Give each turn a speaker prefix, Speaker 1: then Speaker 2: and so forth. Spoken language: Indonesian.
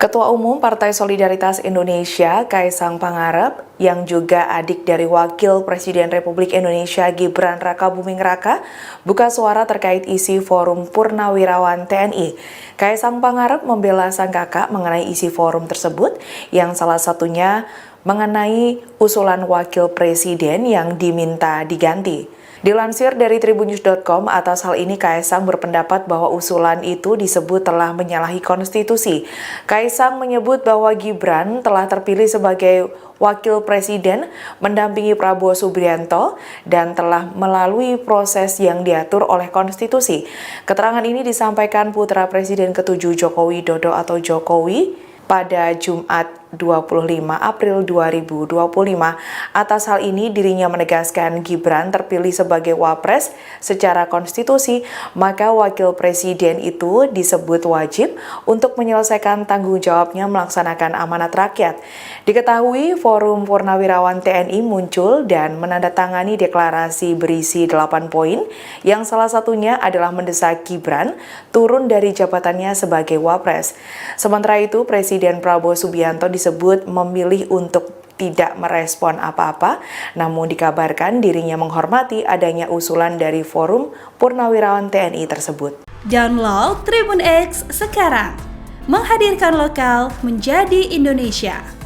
Speaker 1: Ketua Umum Partai Solidaritas Indonesia, Kaisang Pangarep, yang juga adik dari Wakil Presiden Republik Indonesia Gibran Rakabuming Raka, buka suara terkait isi Forum Purnawirawan TNI. Kaisang Pangarep membela sang kakak mengenai isi forum tersebut, yang salah satunya mengenai usulan Wakil Presiden yang diminta diganti. Dilansir dari tribunnews.com, atas hal ini Kaisang berpendapat bahwa usulan itu disebut telah menyalahi konstitusi. Kaisang menyebut bahwa Gibran telah terpilih sebagai Wakil Presiden mendampingi Prabowo Subianto dan telah melalui proses yang diatur oleh konstitusi. Keterangan ini disampaikan putra Presiden ke-7 Joko Widodo atau Jokowi pada Jumat 25 April 2025. Atas hal ini dirinya menegaskan Gibran terpilih sebagai Wapres secara konstitusi, maka Wakil Presiden itu disebut wajib untuk menyelesaikan tanggung jawabnya melaksanakan amanat rakyat. Diketahui Forum Purnawirawan TNI muncul dan menandatangani deklarasi berisi 8 poin yang salah satunya adalah mendesak Gibran turun dari jabatannya sebagai Wapres. Sementara itu Presiden Prabowo Subianto disebut memilih untuk tidak merespon apa-apa, namun dikabarkan dirinya menghormati adanya usulan dari Forum Purnawirawan TNI tersebut.
Speaker 2: Download Tribun X sekarang, menghadirkan lokal menjadi Indonesia.